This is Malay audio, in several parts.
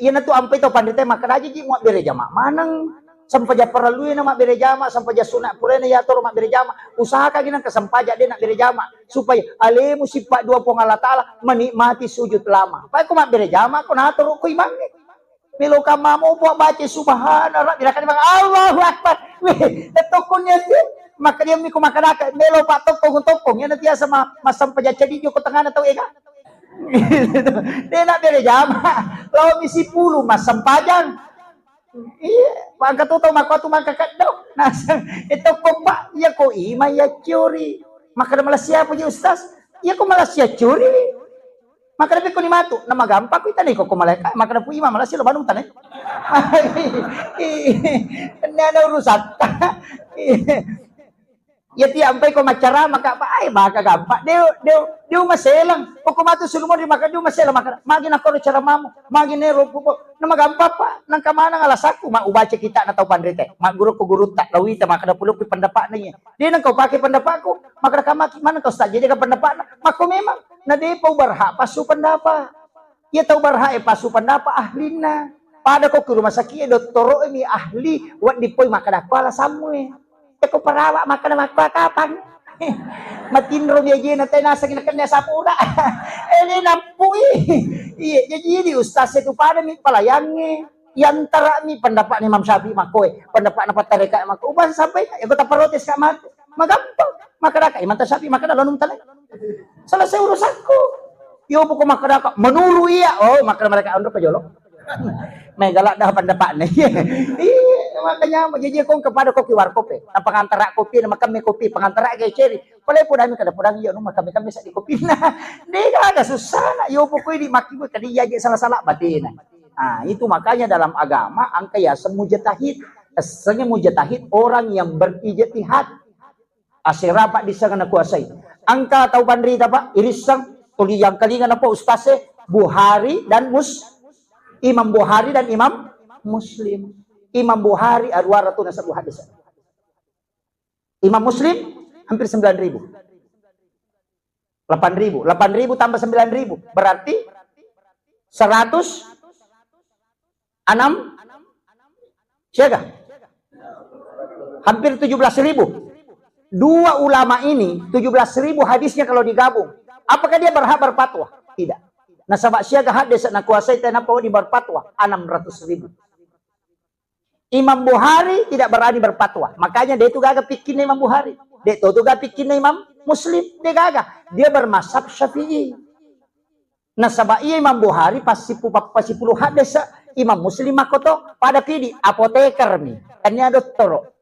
Yan na to ampay to pandite makadaji ji mo berejama. Manang sampaja perlu na berejama, sampaja sunat pura na yator berejama. Usaha ka ginang kasampaja din na berejama supaya alemu si Pak dua pong Allah Ta'ala menikmati sujud lama. Pai ko berejama ko natur ko imang. Milo ka mamo po baca subhanallah dirakan bang Allahu Akbar. Tetokon yan din. Maka dia ko makanaka melo pa tokong yan tiya sama masampaja cedi ko tengah na taw ega. Dia nak berejama. Lawan misi pulu masampajan. Iya, maka tu tahu maka tu maka kadau. Nah, itu kompak ya ko ima ya curi. Maka malah siapa je ustaz? Ya ko malah sia curi. Maka lebih ko ni matu, nama gampang ko itani ko malaikat. Maka na pu ima malah sia lo banung tanay. Nana urusan. Ya tiampay ko macara maka pa ay maka gampang. Dia maselang. Kung kumato sulmo di maka dia maselang maka magin ako cara mamo. Magin nero po. Na magampa pa nang kamana nga lasaku maubaca kita na taw pandrite. Maguro ko guru tak lawita maka napulok pi pandapa na niya. Di nang kau pakai pandapa ko maka kamaki man kau sta jadi ka pandapa na. Mako memang na di pa barha pasu pandapa. Ya taw barha pasu pandapa ahlina. Pada ko ke rumah sakit doktoro ini ahli wat dipoy maka dakwala samwe. Ko parawa maka na magpakapan. Matinro niya yun at nasa ginakan niya sa pura. Ini nampui. Iya, jadi ustaz itu pada mi palayangnya. Yang tara mi pendapat ni Imam Syafi'i makoy. Pendapat na patareka makoy. Uban sampai ya kota protes ka mat. Magampang. Makadaka Imam Syafi'i makada lanum talay. Selesai urusanku. Yo ko makadaka menuru iya. Oh, maka mereka ando pajolok. May galak dah pendapat ni. Makanya jadi kong kepada kopi warkop na pangantara kopi na makami kopi pangantara kay cherry pala po namin kada podang iyo no makami sa di kopi na di kada susah na yo po ko di makibo kadi yaji salah-salah batin. Itu makanya dalam agama ang kayasan mujtahid. Asalnya mujtahid orang yang berijtihad. Asira pak di sana kuasai. Angka tahu pandrita pak irisang tuli yang kalingan na po ustaz Bukhari dan Imam Bukhari dan Imam Muslim. Imam Bukhari arwara tu nasa hadis. Imam Muslim hampir 9.000. 8.000. 8.000 tambah 9.000 berarti 106 siaga. Hampir 17.000. Dua ulama ini 17.000 hadisnya kalau digabung. Apakah dia berhak berfatwa? Tidak. Nah sabak siaga hadis na kuasai tanpa di berfatwa 600.000. Imam Bukhari tidak berani berfatwa. Makanya dia itu gagah pikin Imam Bukhari. Dia itu gagah pikin Imam Muslim. Dia gagah. Dia bermazhab Syafi'i. Nah sabak iya Imam Bukhari pasti puluh hadis. Imam Muslim makoto pada pidi apoteker nih. Kanya doktor.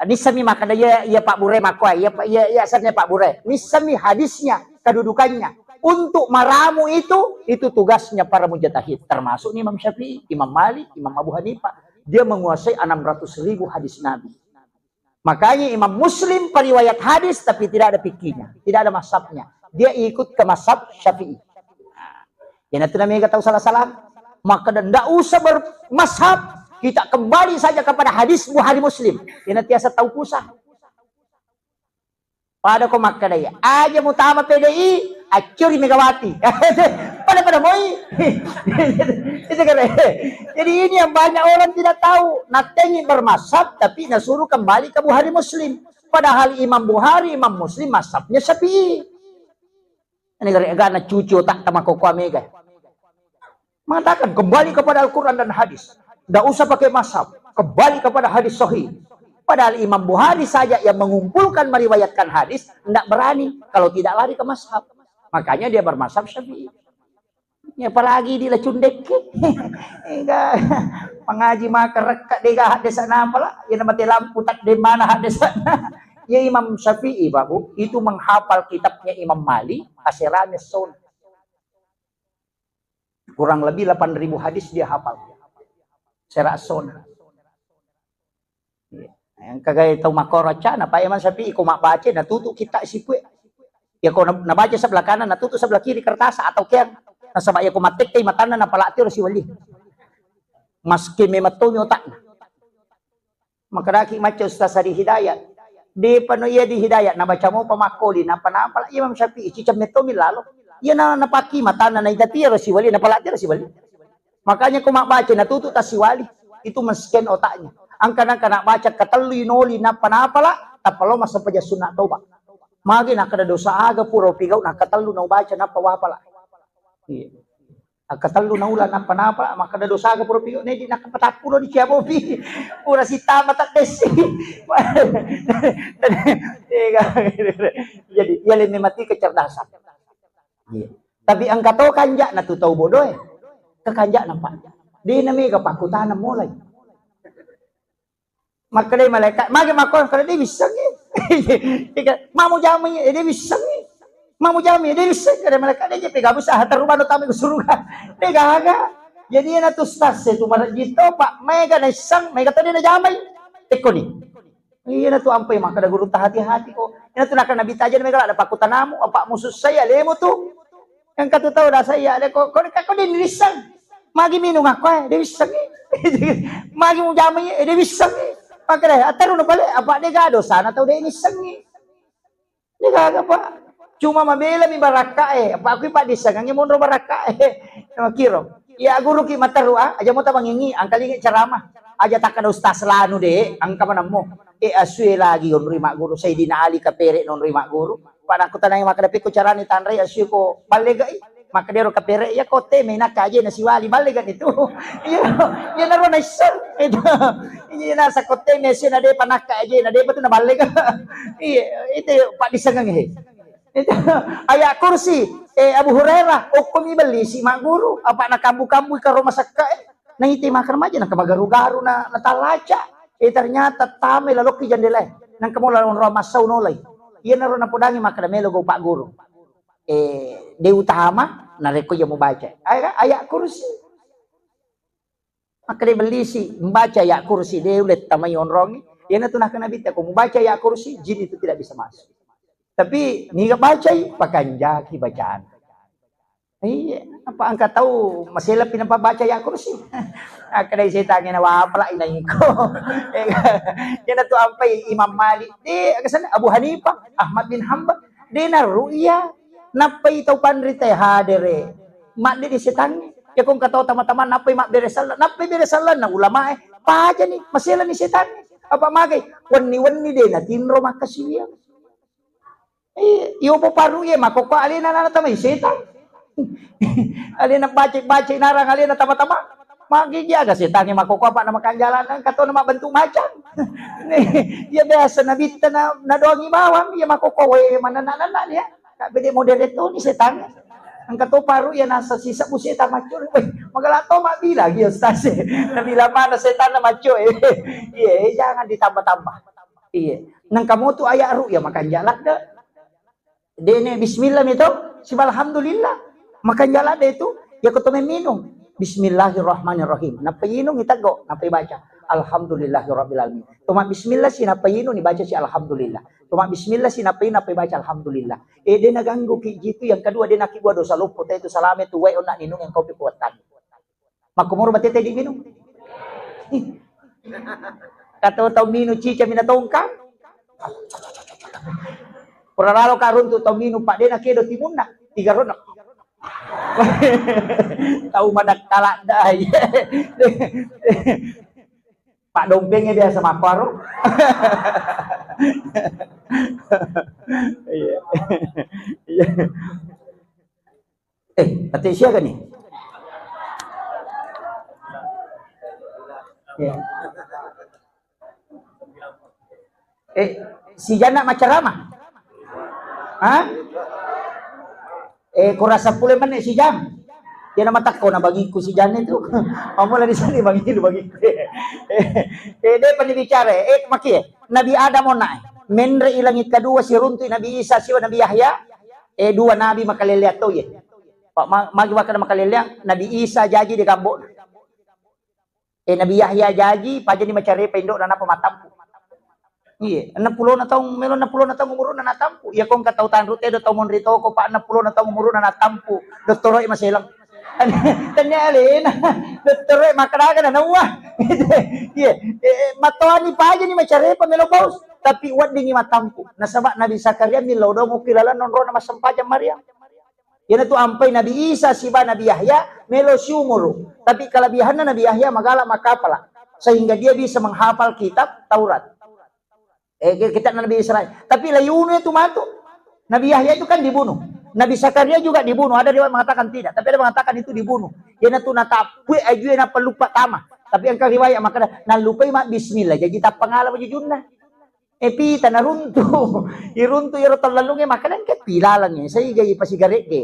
Ini sami makanya ya Pak Bure makoy. Ya asarnya Pak Bure. Ini sami hadisnya, kedudukannya. Untuk maramu itu tugasnya para mujtahid. Termasuk Imam Syafi'i, Imam Malik, Imam Abu Hanifah. Dia menguasai 600.000 hadis Nabi. Makanya Imam Muslim periwayat hadis tapi tidak ada fikihnya, tidak ada mazhabnya. Dia ikut ke mazhab Syafi'i. Ya nanti namanya tahu salah-salah. Maka tidak usah bermazhab. Kita kembali saja kepada hadis Bukhari Muslim. Ya nanti asa tahu pusat. Pada kau maka daya. Aja mutama PDI, acuri Megawati. Pada moi. Itu kan. Jadi ini yang banyak orang tidak tahu. Natengi bermazhab tapi nasuruh kembali ke Bukhari Muslim. Padahal Imam Bukhari, Imam Muslim mazhabnya Syafi'i. Ini gara-gara cucu tak sama koko mega. Mengatakan kembali kepada Al-Quran dan hadis. Tidak usah pakai mazhab. Kembali kepada hadis sahih. Padahal Imam Bukhari saja yang mengumpulkan meriwayatkan hadis tidak berani kalau tidak lari ke mazhab. Makanya dia bermazhab Syafi'i. Ya, apalagi dia cundek. Enggak mengaji maka rekat dia hadis sana apalah. Ya mati lampu tak di mana hadis sana. Ya Imam Syafi'i Babu itu menghafal kitabnya Imam Malik Asyrami Sunnah. Kurang lebih 8.000 hadis dia hafal. Secara Sunnah. Yang kagaya tahu makoraca na pa Imam Syafi'i ko mabaca na tutu kita isipwe. Ya ko nabaca sebelah kanan na tutu sebelah kiri kertas atau kian na sabaya ko matik kay matana na palati si wali. Maski may matunyo tak na. Makaraki maca Ustaz Sari Hidayat. Di panuya di Hidayat na baca mo pamakoli na panapala Imam Syafi'i cicam meto milalo. Ya na napaki matana na idati si wali na palati si wali. Makanya kung baca natuto ta si wali, itu men-scan otaknya. Ang kanang baca kataloy noli na panapala, tapalo masampaja sunna toba. Magi na kada dosa aga puro pigaw na katalo na baca na pawapala. Iya. Katalo na ulan na panapala, makada dosa aga puro pigaw, na di nakapatapulo di siya bobi. Pura si tama takdesi. Jadi, yan mati kecerdasan. Iya. Tapi ang kato kanja natutuw bodoh eh. Kakanja ng panja. Di na may kapakutan ng mulay. Magkalay malaikat. Magi makon kada di bisang eh. Mamu jami di bisang eh. Mamu jami di bisang kada malaikat di pegamu sa hatarubano tami kusuruga. Di gaga. Jadi na tustas eh tumara dito pak mega na isang mega tadi na jamay. Teko ni. Iya na to ampay makada guru hati-hati ko. Ina to nakan nabita aja mega ada pakutan namo apa musuh saya lemo to. Yang katutaw na saya ada ko din lisang. Magi minum ako eh, di bisang eh. Magi mo jamay eh, di bisang eh. Pagkala, ataro na pala, apa di gado, sana tao di inisang eh. Di gaga pa. Cuma mabila mi baraka eh. Apa ako pa disang, ang imunro baraka eh. Kiro. Ya guru ki mataru ah, aja mo ta mangingi, ang kalingi ceramah. Aja takkan ustaz lanu de, ang kamanan mo. Aswe lagi yon rima guru, saya dinaali ka pere non rima guru. Pada aku tanang makadapi ko carani tanray aswe ko balega eh. Makadero kapere ya kote may nakaje na si wali balikan itu ya naro na isa itu ya nasa kote may siya na de panakaje na de betul na balik itu pak disangang itu aya kursi Abu Hurairah kami beli si mak guru apa na kambu-kambu ka rumah sakka nangiti makan maja na kabagaru-garu na natalaca ternyata tame lalu ki jandela nang kamula on rumah saunolay iya naro na pudangi makadamelo go pak guru de utama nareko yang membaca ayat kursi maka dia beli si membaca ayat kursi dia ulet tamay onrong ya na tunah kana bita kung membaca ayat kursi jin itu tidak bisa masuk tapi niga baca pakanjaki bacaan iya apa angkat tahu masih pinapabaca ayat kursi akadai setan na wapala inay ko yan na to ampay Imam Malik di kasan Abu Hanifah Ahmad bin Hanbal di na ruya napay itaw panrite hadere mak di setan ya kung kataw tama-tama napay mak beresalan napay beresalan na ulama paja ni masela ni setan apa magay wani din na tinro makasiya iyo po paru ye makoko alina na tamay setan alina baca narang alina tama-tama magigiaga setan ni makoko pa na makanjalanan kato na mabantu macan ya biasa na bita na doang ibawam ya makoko we mananana niya kabili model itu ni setan ang katuparu yan nasa sisa mo setan macho magalato mabila giyo stase nabila mana setan na macho jangan ditambah-tambah nang kamu tu ayah ru ya makan jalak dah dene bismillah itu si alhamdulillah makan jalak dah itu ya kutu minum bismillahirrahmanirrahim napayinong itago napay baca alhamdulillahirabbil alamin tuma bismillah sinapayino ni baca si alhamdulillah tuma bismillah sinapayino napay baca alhamdulillah dia naganggu ki gitu yang kedua dia nakibwa dosa luput itu salame tu way ona ninung yang kopi kuatan makumur batete di minum kata tau minu cica minatongka puraralo karun tu tau minu pak dia nakido timunna tiga ronak tahu madak talak dai Pak Dompengnya biasa maparo. Iya. Hati siapa nih? Ya. Si Jana macarama. Hah? Kurasa pula mana si Jam? Dia nama takko na bagiku si Jan itu. Amula di sini bagiku. Dia panibicara. Maki Nabi Adam ona. Menre ilangit kedua si runtuy Nabi Isa si Nabi Yahya. Dua nabi makaliliat to ye. Pak magi wakana makaliliat Nabi Isa jaji di gambo. Nabi Yahya jaji paja ni macari pendok na pamatampu. Iya, 60 na taong meron 60 na taong umuro na natampu. Ya kung katautan rute do taong monrito ko pa 60 na taong umuro na natampu. Doktoro ay masilang. Tanya alin, doktoro ay makaraga na nawa. Iya, matawani pa aja ni macari pa menopause. Tapi wat dingi matampu. Nasaba Nabi Zakaria milaw daw mo kilala non ro na masampaja Maria. Yan tu ampay Nabi Isa siba Nabi Yahya melo siumuro. Tapi kelebihan Nabi Yahya magala makapala sehingga dia bisa menghafal kitab Taurat. Kitab Nabi Israel. Tapi layuno itu matu. Nabi Yahya itu kan dibunuh. Nabi Zakaria juga dibunuh. Ada riwayat mengatakan tidak, tapi ada mengatakan itu dibunuh. Yan tu natapui aja na pelupa tama. Tapi ang riwayat maka nalupay mak bismillah. Jadi tak pengalaman jujurna. Pita narunto. Irunto iro talalungnya makanan ke pilalangnya. Saya gaya pasigaret ke.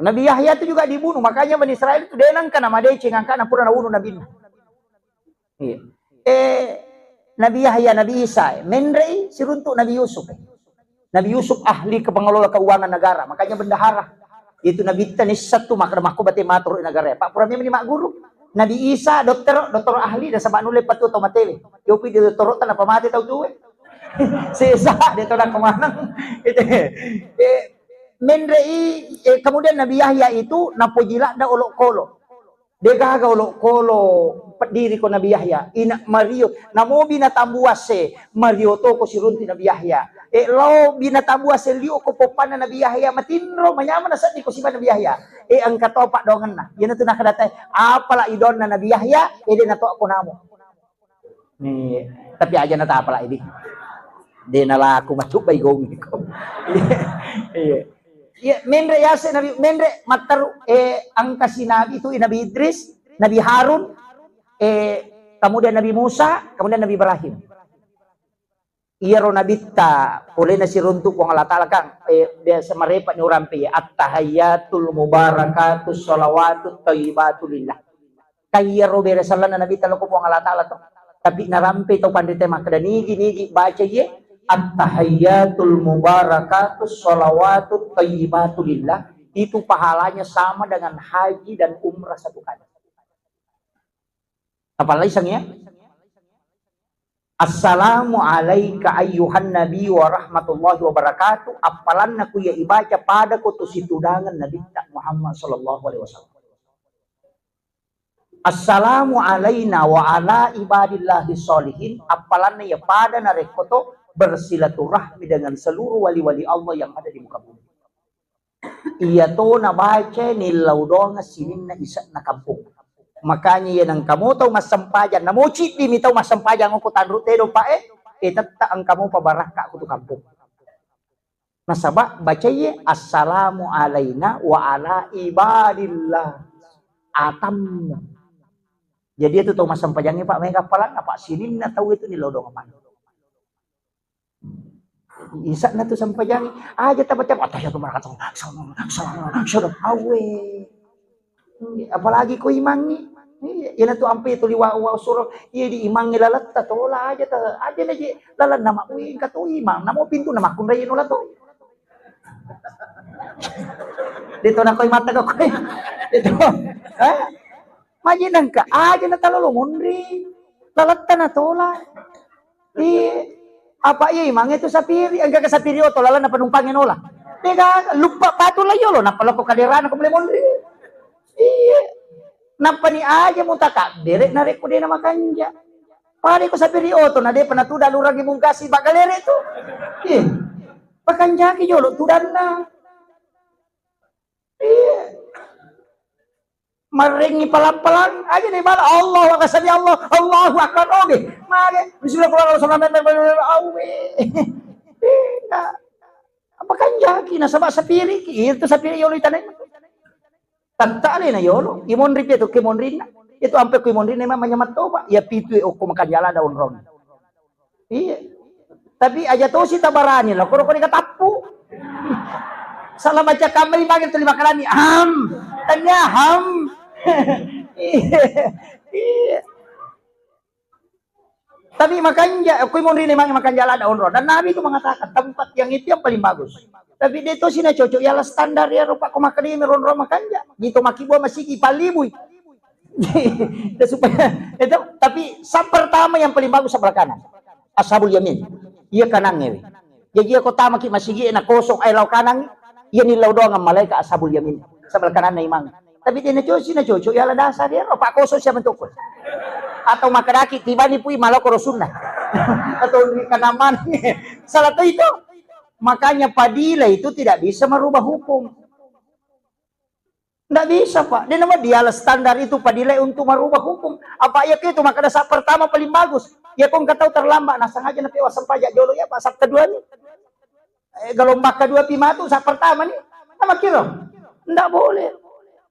Nabi Yahya itu juga dibunuh. Makanya Bani Israel itu denang ka nama dia cengangka na pura nauno Nabi. Iya. Nabi Yahya, Nabi Isa, menrei siruntuk Nabi Yusuf. Nabi Yusuf ahli kepengelola keuangan negara. Makanya bendahara. Itu Nabi Tanis satu maka makubati matur negara. Pak Purami ini mak guru. Nabi Isa dokter ahli dan sama nulis patu tomatele. Yopi di doktor tanah pamati tahu tuh. Sesa dia tahu kemana. Itu. Menrei kemudian Nabi Yahya itu napojila da olok kolo. Dia gaga olok kolo diri ko Nabi Yahya. Ina Mario namo binatambuase Mario to ko sirunti Nabi Yahya. Lo binatambuase liu ko popana Nabi Yahya matinro manyaman na sa di ko si Nabi Yahya. Ang katopak dongan na. Yan na nakadatai. Apala idon na Nabi Yahya, edi na to ako namo. Ni, tapi aja na ta apala idi. Di nala ako matubay gomi ko. Iya, mendre yase Nabi mendre mataru ang kasinabi itu Nabi Idris, Nabi Harun, kemudian Nabi Musa, kemudian Nabi Ibrahim. Iya ro nabita oleh na siruntuk kung Allah Ta'ala kang dia samarepa ni urampi at-tahayyatul mubarakatus sholawatut thayyibatul lillah. Kaya ro beresalan na nabita lo ko kung Allah Ta'ala to. Tapi narampi to pandite makdanigi baca ye at-tahayyatul mubarakatus sholawatut thayyibatul lillah. Itu pahalanya sama dengan haji dan umrah satu kali. Apalagi sangnya? Assalamu alaika ayyuhan nabi wa rahmatullahi wa barakatuh. Apalan na kuya ibaca pada ko to situdangan Nabi Muhammad sallallahu alaihi wasallam. Assalamu alaina wa ala ibadillahi sholihin. Apalan na ya pada na rekoto bersilaturahmi dengan seluruh wali-wali Allah yang ada di muka bumi. Iya to na baca nilaw do nga sinin na isa na kampung. Makanya yan ang kamu tahu mas sempajan. Namuci di mi tahu mas sempajan ko tanru tedo pa tata ang kamu pabaraka ko to kampung. Nasaba baca ye assalamu alaina wa ala ibadillah atam. Jadi itu tahu mas sempajangnya Pak mereka palang apa sinin na tahu itu nilaw do nga Isa na to sampajang aja tabat-tabat ataya to marakato. Salam awe. Apalagi ko imangi. Yan to ampe to liwa surah. Iya di imangi lalat ta tola aja ta. Aja na ji lalat nama uing ka to imang. Namo pintu nama kun rayin ulat to. Dito na koy mata ko koy. Dito. Majinan ka aja na talolo munri. Lalat ta na tola. Apa iya imang itu sapiri ang gaga sapiri oto lala na panumpangin ola. Tega lupa patula yolo na pala ko kadirana ko lemon. Iya. Napani aja mo taka direk na rek ko din na makanja. Pare ko sapiri oto na de panatuda lurang imong kasi bagalere to. Iya. Pakanja ki yolo tudan na. Iya. Maringi palang-palang aja nih bala Allah kasabi Allah Allahu akbar oge mage bismillahirrahmanirrahim apa kan jaki na sabak sapiri itu sapiri yolo itanay tagtali na yolo imon rip itu kimon rin itu ampe kimon rin memang manyamat toba ya pitu o kumakanyala daun ron iya tapi aja to si tabarani lah kuro ko ni katapu salah baca kamari bagel terima kalani tanya iya. Tapi makanya aku mau rin memang makan jalan daun roh dan Nabi itu mengatakan tempat yang itu yang paling bagus. Tapi dia itu sih cocok ya standar ya rupa ko makan ini ron roh makan ja. Gitu makibo masih ipalibui. Supaya itu tapi sab pertama yang paling bagus sebelah kanan. Ashabul yamin. Iya kanan ngewe. Jadi aku tama ki masigi na kosong ay law kanan. Iya nilaw do nga malaikat ashabul yamin. Sebelah kanan na imang. Tapi dia na cocok ya la dasar dia pak koso siya bentukul atau makadaki tiba ni pui malau korosunna atau di kanaman salah to itu Makanya Padilla itu tidak bisa merubah hukum. Tidak bisa, Pak. Dia nama dia standar itu Padilla untuk merubah hukum. Apa ya itu? Maka saat pertama paling bagus. Ya kau nggak tahu terlambat. Nah sengaja nanti wasan pajak jolo ya Pak. Saat kedua nih. Gelombang kedua pima itu saat pertama nih. Nama kira. Tidak boleh.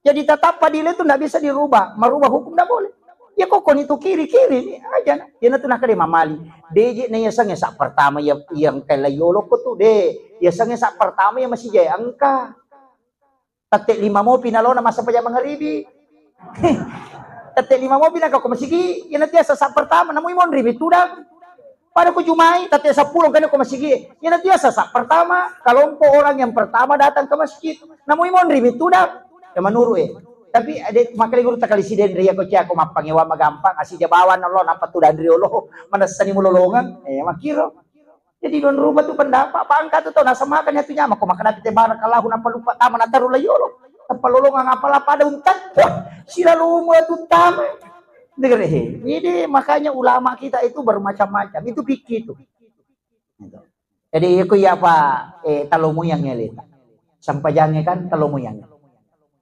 Jadi tetap Padilla itu tidak bisa dirubah. Merubah hukum tidak boleh. Ya kok itu kiri-kiri nih aja. Ya nanti nak ada mamali. Deje nih yasangnya saat pertama yang kayak yolo ko tuh deh. Yasangnya saat pertama yang masih jaya angka. Tatik 5 mo pinalo na masa pajak mangaribi. Tatik 5 mo pinaka ko masigi. Yan nanti sa pertama namoy mo ribi tudag. Para ko jumai tatik 10 kano ko masigi. Yan nanti sa pertama kalompo orang yang pertama datang ke masjid. Namoy mo ribi tudag. Ya manuru Tapi adik makali guru takali siden riya ko cia ko mapangewa magampang asi jabawan Allah napa tudan riolo manasani mulolongan makiro. Jadi don rubah tu pendapat pangkat tu nasa makan ya tu nyama ko makan apite barakallahu napa lupa tama na taru layolo. Tanpa lolongan apala pada untan. Sila lumo tu tama. Dengar Jadi makanya ulama kita itu bermacam-macam. Itu fikih itu. Jadi aku ya Pak talomo yang ngelita. Sampai jangan kan talomo yang.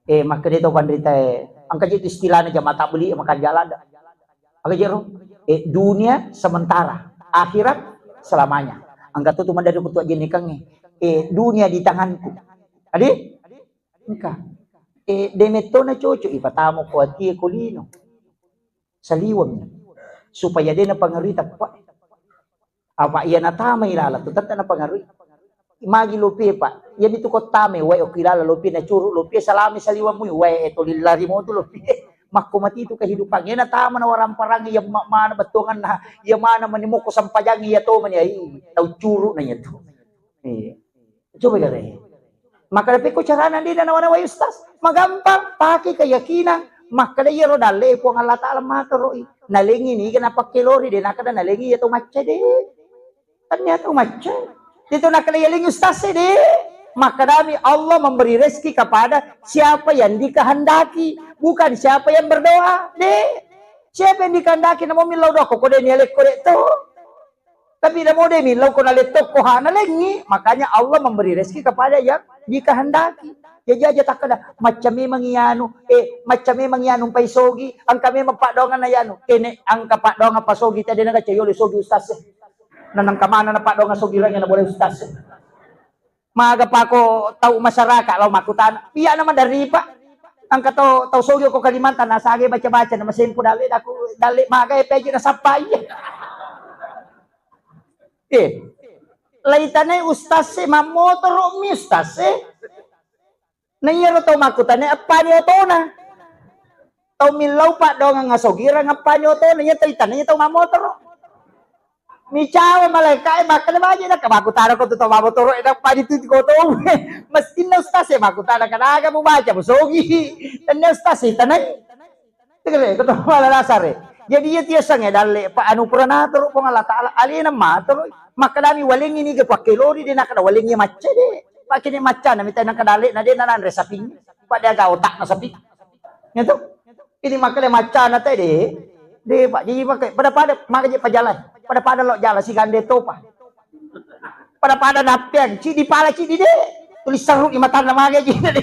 Maka dia tahu pandita angka jadi istilahnya jamaah tak beli makan jalan dah. Apa jero? Dunia sementara, akhirat selamanya. Angka tu cuma dari ketua jenis kang dunia di tanganku. Adi? Engkau. Demetona coco ipatamo ko at kulino. Saliwang supaya dia na pangarita pa. Apa iya na tama ilala tu tata na pangarita. Imagi lupi Pak, yan itu ko tame, way o kilala lupi na churu, lupi salami saliwa mo, way eto lilari mo to lupi. Makumati itu kehidupan, yan na tama na warang parang iya mana batungan na, iya mana manimo ko sampajang iya to man iya, tau churu na iya to. Coba gare. Maka dapat ko carana din na nawa ustaz, magampang, paki keyakinan, maka da iya ro dale po ang Allah Ta'ala makaroi. Nalingi ni, kenapa kilori din, nakada nalingi iya to matcha din. Ternyata matcha. Itu nak keliling ustaz ini. Maka dami Allah memberi rezeki kepada siapa yang dikehendaki, bukan siapa yang berdoa. Siapa yang dikehendaki namo milau doa ko de nialek ko to. Tapi namo de milau ko naletok ko hana lengi. Makanya Allah memberi rezeki kepada yang dikehendaki. Jadi aja tak kada macam memang ianu macam memang ianu paisogi ang kami magpadongan na yanu kene ang kapadongan pasogi tadi na kayoli sogi ustaz. Nanang kamana na pa daw nga sugilan nga na boleh ustaz. Maaga pa ako tao masyarakat law makutan. Piya naman dari pa. Ang kato tao sugyo ko Kalimantan nasagi baca-baca na masin po dali ako dali maaga peji na sapay. Laitanay ustaz mamotor mi ustaz Nayero tao makutan apa ni to na. Tao milaw pa daw nga sugira nga pa ni to na nya taitanay tao mamotor. Micawa malaikat makan aja nak makutara ko to mamotoro ina paditu ko to maskin na ustaz makutara kanaga mo baca musogi tanna ustaz tanay tegale ko to malalasar jadi ya tiasang dalle pa anu pranator ko Allah Taala alina mator makadami waling ini ke pakilori din nakada waling ni macca de pakini macca na mitay nang kadali na din nanan resaping pada ga otak na sapi ngeto ini makale macca na tay de pak jadi pakai pada makaje pajalan pada lo jalan si gande topa pada napian ci di pala ci di de tulis saruk di mata na mage ci de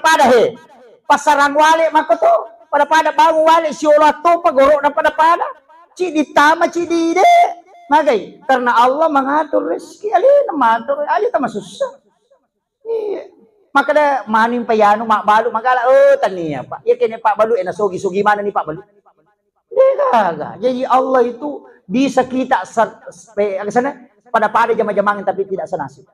pada he pasaran wale makoto pada bangun wale si olah topa gorok na pada ci di tama ci di de magai karena Allah mengatur rezeki alina mengatur alina masusah maka da maning payano mak balu magala tania Pak ya kene Pak Balu sogi mana nih Pak Balu jadi Allah itu bisa kita sana pada jama-jamain tapi tidak senasib.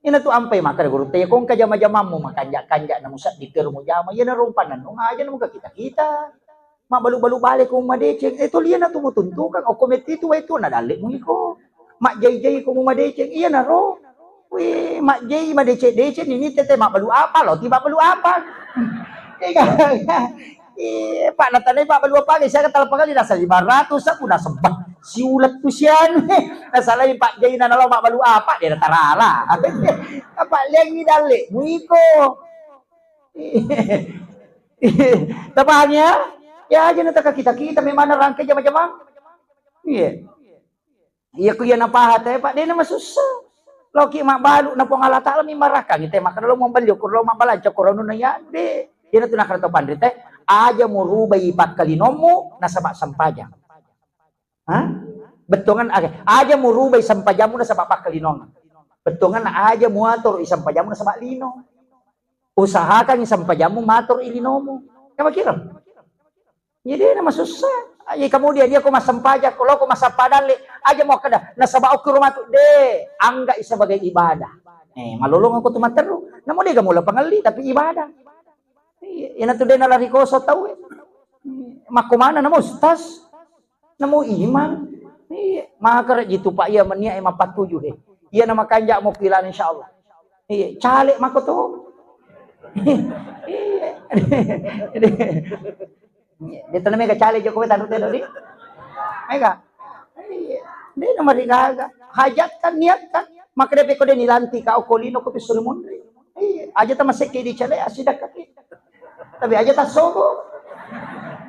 Ina tu ampai maka guru teh kong ka jama-jamamu makanja-kanja na musat dikir mo jama yana rumpanan no aja na muka kita. Ma balu-balu balik kong madeceng itu lian na tumutuntukan o komite itu na dali mo iko. Mak jay ko mo madeceng iya na ro. Mak jay madeceng ini tete mak balu apa lo tiba balu apa. Pak natanay Pak Balu apa saya kata pagi nasa 500 aku na sebab si ulat tu sian nasalah Pak Jay na nalo Pak Balu apa dia tarala apa lengi dale muiko tapanya ya aja nata kita memang rangkai jama-jama iya Iya ko yan napahat Pak, di na masusah. Loki mak balu na pong Allah Ta'ala mi maraka ngite maka lo mo balyo ko lo mabalanca ko no na yan de. Yan ito nakarato pandri te. Aja mo rubay ipat kalinomo na sabak sampaja. Ha? Betongan aja mo rubay sampajamu na sabak kalinong. Betongan na aja mo ator isang pajamu na sabak lino. Usahakan isang pajamu mator ilinomo. Kamu kira? Jadi na masusah. Ay kemudian dia ko masampaja ko lo ko masapadali aja mo kada nasabao ko rumah tu de angga sebagai ibadah. Malulung ako tumatero. Namo di gamula pangali tapi ibadah. Yan to de nalari ko so taw. Makumana namo ustaz. Namo iman. Maka gitu Pak iya mania 47 Iya nama kanja mo pilan insyaallah. Calik mako to. Dito na may kachali jo ko tanong tayo rin. Mega. Hindi na marigaga. Hajat kan niat kan. Makrepe ko din nilanti ka o kolino ko pisulmon. Aja ta maseke di chale asidak ka. Tabi aja ta sogo.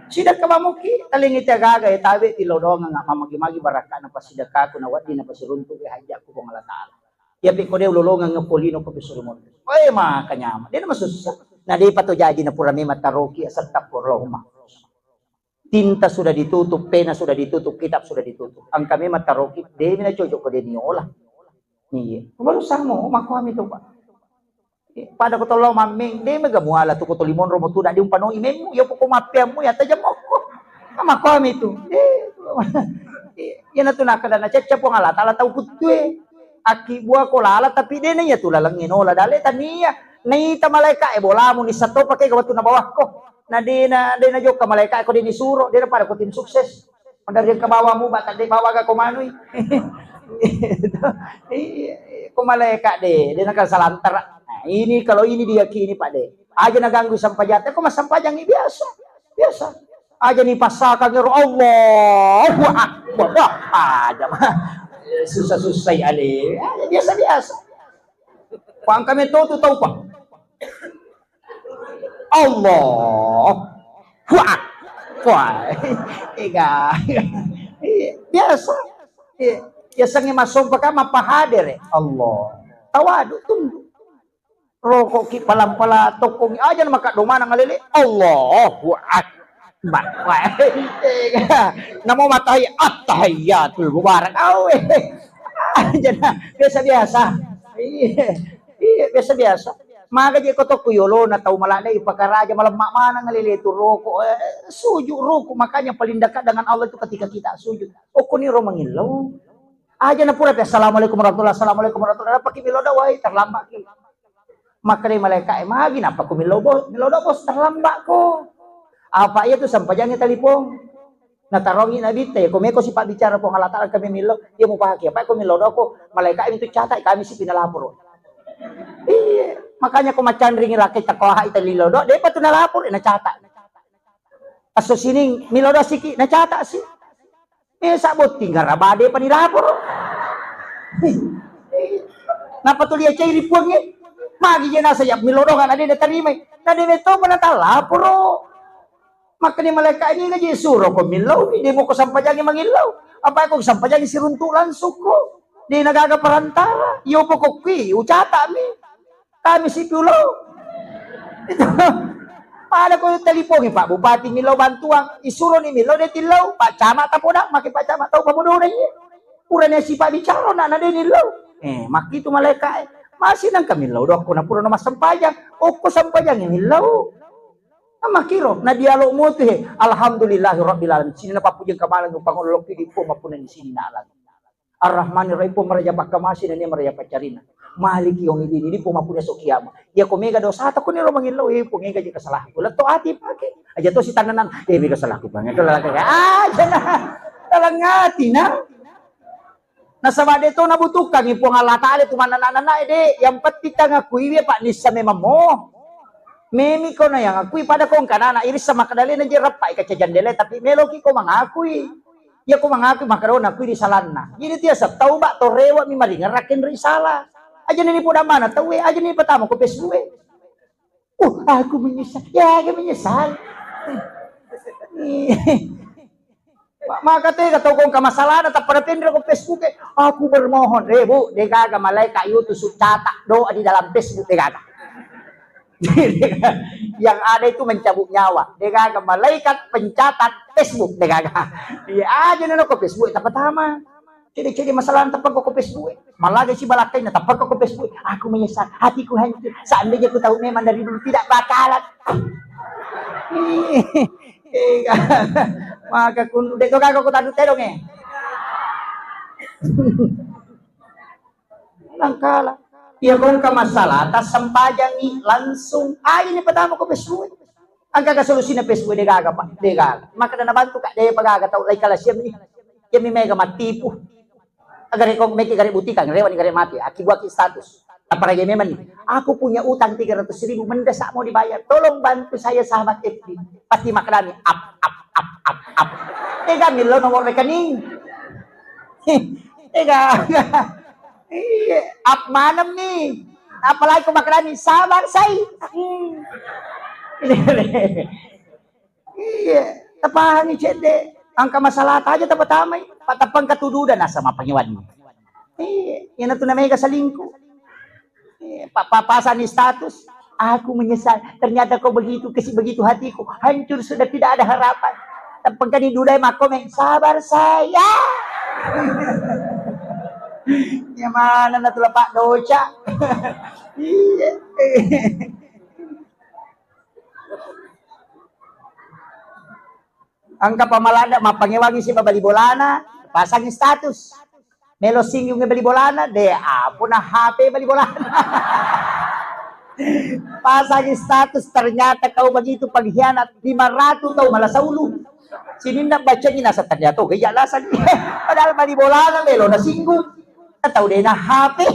Sidak ka mamuki talingit gaga tabi tilodong nga mamagi-magi baraka na pasidak ka ko na wadi na pasirunto kay hajat ko kung Allah Taala. Yapi ko de lulungan nga kolino ko pisulmon. Oy makanyama. Di na masusah. Na di pa to jadi na purami mataroki asat tapuroma. Tinta sudah ditutup, pena sudah ditutup, kitab sudah ditutup. Ang kami mataroki, di na cocok ko din niola. Iya. Baru samo, makuha ito Pak. Pada ko tolo maming, di magamuala to ko to limon romo tu na di umpano imem mo, yo po kumapya mo yata jam mo ko. Makuha ito. Yan na to nakada na checha po nga lata taw kutwe. Aki buah ko lala tapi di na ya to lalang inola dali taniya. Naita malaika bola mo ni sato pakai gawat na bawah ko. Na di na jok ka malaika ko din isuro, di na para ko tim sukses. Mandari ka bawa mo ba tadi bawa ka kumanoy. Kung malaika di na kasalantar. Nah, ini kalau ini diyakini Pak de. Aja naganggu sampajate ko masampajang biasa. Biasa. Aja ni pasaka ngero Allahu Akbar. Ada mah susah-susah ale. Biasa-biasa. Pang kami tahu Pak. Allah. Wah. Biasa. Biasanya masuk pakai mapahadir Allah. Tawadu tunduk. Rokok ki palam-pala tokong aja maka domana ngalili Allahu Akbar. Namo matahi at-tahiyatul mubarak. Aja biasa-biasa. Iya biasa-biasa. Maga di ko to kuyolo na tau malana ipakaraja malam mana ngalilito roko sujud roko makanya paling dekat dengan Allah itu ketika kita sujud. O kuni ro mangilaw. Aja na pura assalamualaikum warahmatullahi wabarakatuh. Pakai miloda wai terlambat ki. Maka di malaikat magi napa ko milodo bos terlambat ko. Apa iya tu sampajangnya telepon. Natarongi na bite ko meko si Pak bicara po ngalataran kami milo dia mo pahaki apa ko milodo ko malaikat itu catat kami si pinalapor. Iya, makanya ko macandring raket takoha italilodo, de pa to nalapor nacata. Aso sining milodo siki nacata si. Sabot tinggal rabade pa nilapor. Napatuliya chay ripuang eh. Magi na sayap milodo kan ade natarimay. Nade neto pa natalapor. Maka ni malaikat ini ngaji suro ko milaw, hindi mo ko sampajang mangilaw. Apa ko sampajang siruntulan suko. Di nagaga parantara, iyo po kukwi, ucata mi. Kami si Pulo. Paano ko yung telipongin, Pak Bupati Milaw bantuang, isuro ni Milaw de Tilaw, Pak Camat po na, maki Pak Camat tau pamuno na niya. Pura niya si Pak Bicharo na de Nilaw. Maki itu malaikat, masih nang kamilaw, do ako na puro na masampajang, o ko sampajang yung Milaw. Makiro, na dialog mo ito Alhamdulillahirabbil alamin. Sini na papujang kamalan ng Pangulong Pilipo, mapunan ni sini na alam. Ar-Rahmanir Rahim po marajapak kamasi na niya marajapak carina. Maliki yung hindi po mapunas o kiyama. Ya kumega daw sa ata ko nilo mangilaw pungega di kasalah ko. Lato ati pake. Aja to si tananan bi kasalah ko bang. Ito lalaki diyan na. Talangati na. Nasama dito nabutukan ipo nga latali tumananana ede yang petita nga kuiwi Pak nisa memang mo. Memi ko na yang akui pada kong kanana iris sama kadali na jirapay ka jandele tapi meloki ko mangakui. Ya ko mangakui makaron aku di salanna. Jadi dia sa tauba to rewa mi maringan rakin risala. Aja ni po mana tahu aja ni pertama ko Facebook. Aku menyesal. Ya, aku menyesal. Maka tega tau kong kamasalanan ta pada pindah ko Facebook aku bermohon Bu degaga malay kayo tu catak doa di dalam Facebook degaga. Yang ada itu mencabut nyawa degaga malaikat pencatat Facebook degaga. Dia aja nano ko Facebook ta pertama. Ciri-ciri masalah tapak ko Facebook. Malah si balakay na tapak ko Facebook. Aku menyesal, hatiku hancur. Seandainya aku tahu memang dari dulu tidak bakalan. Maka kun dito kako ko tadu terong Langkala. Iya kung ka masalah tas sampajangi langsung ini pertama ko Facebook. Ang kakasolusi na Facebook de gaga pa. De gaga. Maka na nabantu ka de pagaga taw lay kala siya ni. Kami mega matipu. Agar ko may kigari butika, ngarewan ni mati. Akibuat status. Apalagi memang aku punya utang 300.000 mendesak mau dibayar. Tolong bantu saya sahabat FB. Pasti makanannya up. Tega milo nomor rekening. Tega. Up manam nih. Apalagi ko makanannya sabar say. Iya, tapahan ni cede. Angka masalah aja tapatamay. Patapang katududan nasa mapangiwan mo. Yan na ito na may kasalingko. Papasan ni status. Aku menyesal. Ternyata kau begitu. Kasi begitu hatiku. Hancur sudah tidak ada harapan. Tapang kaniduday makomeng. Sabar saya. Ya mana na ito Pak Doca. Angka pamalada mapangiwangi si babalibolana pasang status melo singgung balibolana de apo na HP balibolana. Pasang status ternyata kau begitu paghianat 500 tau malah saulu sinindak baca ni nasa ternyata gaya lasan padahal balibolana melo na singgung tahu de na HP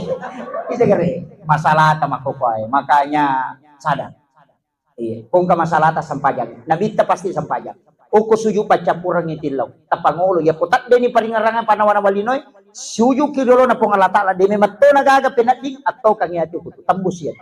itu gere masalah tamakopai makanya sadar kung ka masalah ta sampajak nabita pasti sampajak. Uko suyu pacapurang itilaw. Tapangulo. Ya putat din ni paringarangan panawan na walinoy. Suyu kirolo na pong alatala. Di may mato nagagapin at atau kang yati ko. Tambus yan.